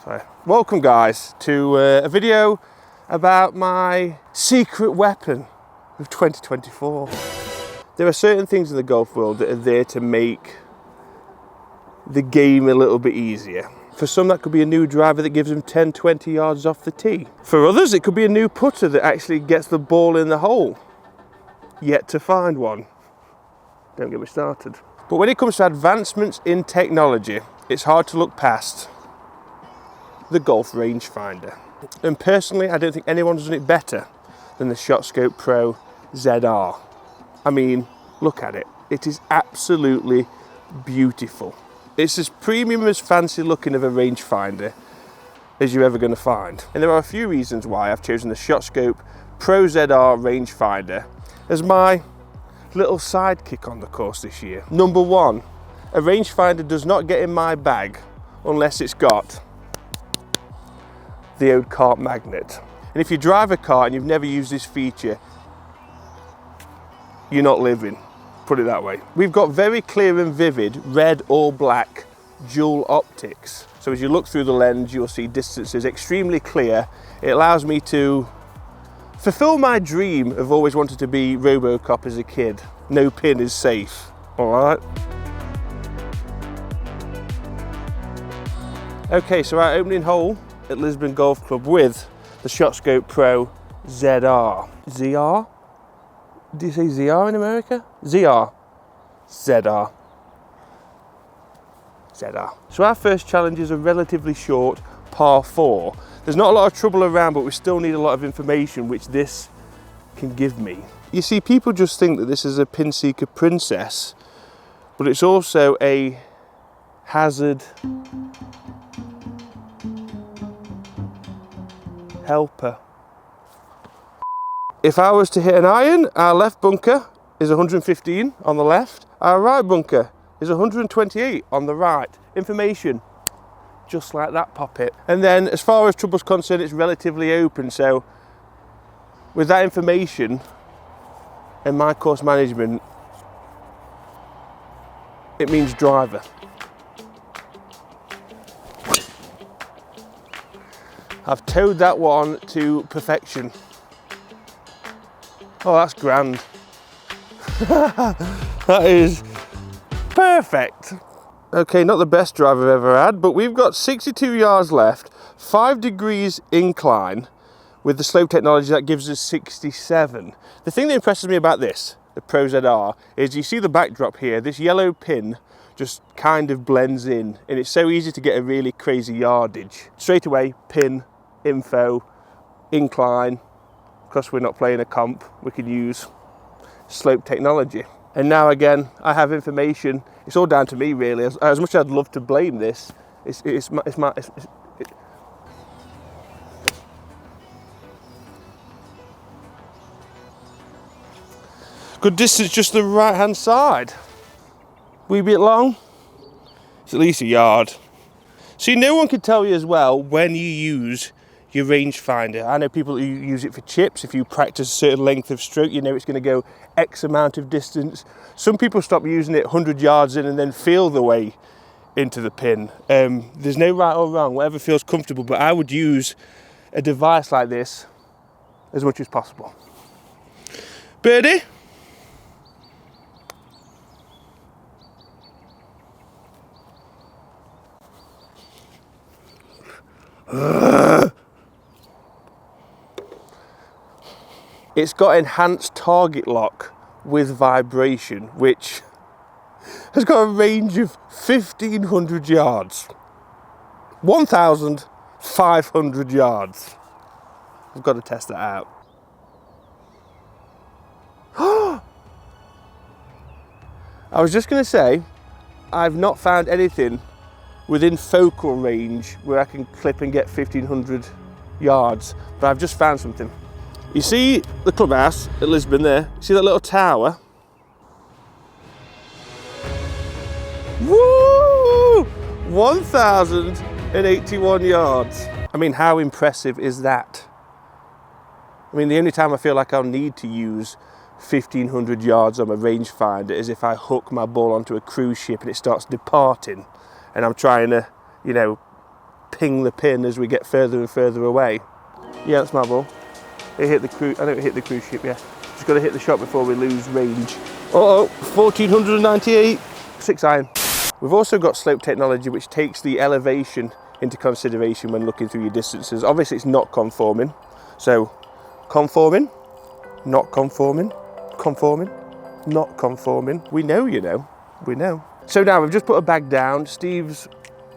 So, welcome guys to a video about my secret weapon of 2024. There are certain things in the golf world that are there to make the game a little bit easier. For some that could be a new driver that gives them 10-20 yards off the tee. For others it could be a new putter that actually gets the ball in the hole. Yet to find one. Don't get me started. But when it comes to advancements in technology, it's hard to look past the golf rangefinder. And personally, I don't think anyone's done it better than the ShotScope Pro ZR. I mean, look at it. It is absolutely beautiful. It's as premium, as fancy looking of a rangefinder as you're ever going to find. And there are a few reasons why I've chosen the ShotScope Pro ZR rangefinder as my little sidekick on the course this year. Number one, a rangefinder does not get in my bag unless it's got the old cart magnet. And if you drive a car and you've never used this feature, you're not living, put it that way. We've got very clear and vivid red or black dual optics. So as you look through the lens, you'll see distances extremely clear. It allows me to fulfill my dream of always wanting to be RoboCop as a kid. No pin is safe, all right? Okay, so our opening hole at Lisbon Golf Club with the ShotScope Pro ZR. ZR? Do you say ZR in America? ZR. ZR. ZR. So our first challenge is a relatively short par 4. There's not a lot of trouble around, but we still need a lot of information, which this can give me. You see, people just think that this is a pin seeker princess, but it's also a hazard helper. If I was to hit an iron, our left bunker is 115 on the left, our right bunker is 128 on the right. Information, just like that, pop it. And then as far as trouble's concerned, it's relatively open, so with that information and my course management, it means driver. I've towed that one to perfection. Oh, that's grand. That is perfect. Okay, not the best drive I've ever had, but we've got 62 yards left, 5 degrees incline with the slope technology that gives us 67. The thing that impresses me about this, the Pro ZR, is you see the backdrop here, this yellow pin just kind of blends in, and it's so easy to get a really crazy yardage. Straight away, pin, info, incline. Because we're not playing a comp, we could use slope technology. And now again, I have information. It's all down to me, really. As much as I'd love to blame this, good distance, just the right-hand side. Wee bit long. It's at least a yard. See, no one can tell you as well when you use your rangefinder. I know people who use it for chips. If you practice a certain length of stroke, you know it's going to go X amount of distance. Some people stop using it 100 yards in and then feel the way into the pin. There's no right or wrong, whatever feels comfortable, but I would use a device like this as much as possible. Birdie? It's got enhanced target lock with vibration, which has got a range of 1,500 yards. 1,500 yards. I've got to test that out. I was just going to say, I've not found anything within focal range where I can clip and get 1,500 yards, but I've just found something. You see the clubhouse at Lisbon there? See that little tower? Woo! 1,081 yards. I mean, how impressive is that? I mean, the only time I feel like I'll need to use 1,500 yards on my rangefinder is if I hook my ball onto a cruise ship and it starts departing and I'm trying to, you know, ping the pin as we get further and further away. Yeah, that's my ball. It hit the cruise. I know it hit the cruise ship. Yeah, just got to hit the shot before we lose range. Oh, 1498. 6 iron. We've also got slope technology, which takes the elevation into consideration when looking through your distances. Obviously, it's not conforming. So, conforming, not conforming, conforming, not conforming. We know, you know, we know. So now we've just put a bag down. Steve's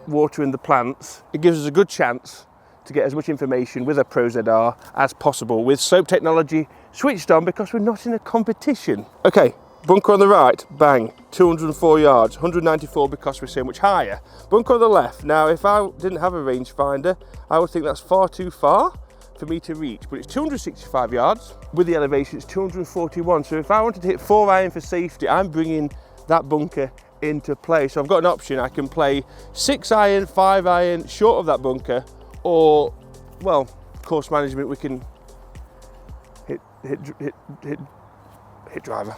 watering the plants. It gives us a good chance to get as much information with a Pro ZR as possible with slope technology switched on, because we're not in a competition. Okay, bunker on the right, bang, 204 yards, 194 because we're so much higher. Bunker on the left. Now, if I didn't have a rangefinder, I would think that's far too far for me to reach, but it's 265 yards. With the elevation, it's 241. So if I wanted to hit 4 iron for safety, I'm bringing that bunker into play. So I've got an option. I can play 6 iron, 5 iron, short of that bunker, or, well, course management, we can hit driver.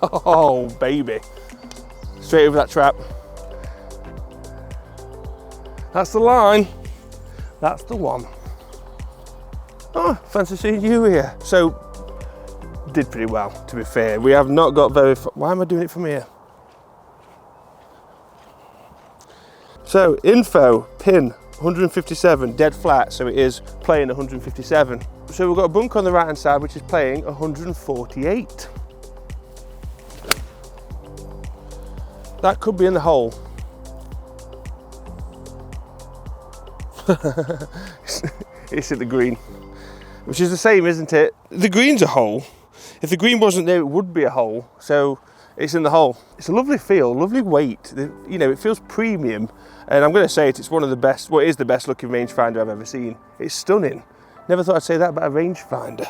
Oh, baby. Straight over that trap. That's the line. That's the one. Oh, fancy seeing you here. So, did pretty well, to be fair. We have not got very far. Why am I doing it from here? So, info, pin, 157, dead flat. So it is playing 157. So we've got a bunker on the right hand side, which is playing 148. That could be in the hole. It's at the green, which is the same, isn't it? The green's a hole. If the green wasn't there, it would be a hole. So it's in the hole. It's a lovely feel, lovely weight. You know, it feels premium. And I'm going to say it, it's one of the best, well, it is the best looking rangefinder I've ever seen. It's stunning. Never thought I'd say that about a rangefinder.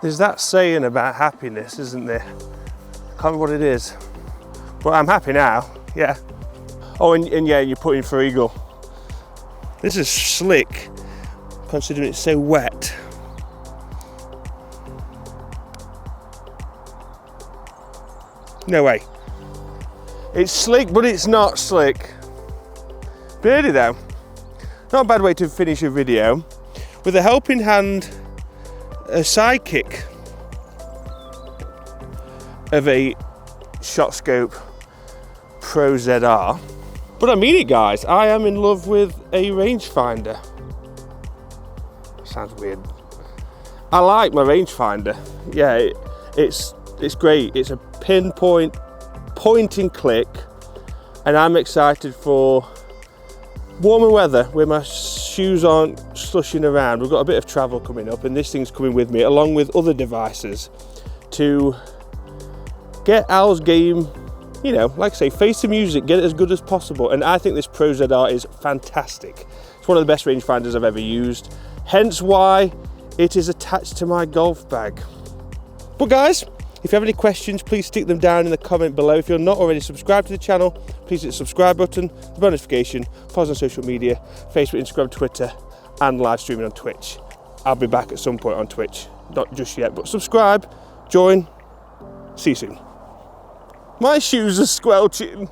There's that saying about happiness, isn't there? Can't remember what it is. But I'm happy now, yeah. Oh, and yeah, you're putting for eagle. This is slick, considering it's so wet. No way. It's slick, but it's not slick. Birdie though. Not a bad way to finish a video. With a helping hand, a sidekick of a shot scope Pro ZR. But I mean it, guys, I am in love with a rangefinder. Sounds weird. I like my rangefinder. Yeah, it's great. It's a pinpoint, point and click, and I'm excited for warmer weather where my shoes aren't slushing around. We've got a bit of travel coming up, and this thing's coming with me along with other devices to get Al's game, you know, like I say, face the music, get it as good as possible. And I think this Pro ZR is fantastic. It's one of the best rangefinders I've ever used, hence why it is attached to my golf bag. But guys, if you have any questions, please stick them down in the comment below. If you're not already subscribed to the channel, please hit the subscribe button, the bell notification, follow us on social media, Facebook, Instagram, Twitter, and live streaming on Twitch. I'll be back at some point on Twitch, not just yet, but subscribe, join, see you soon. My shoes are squelching.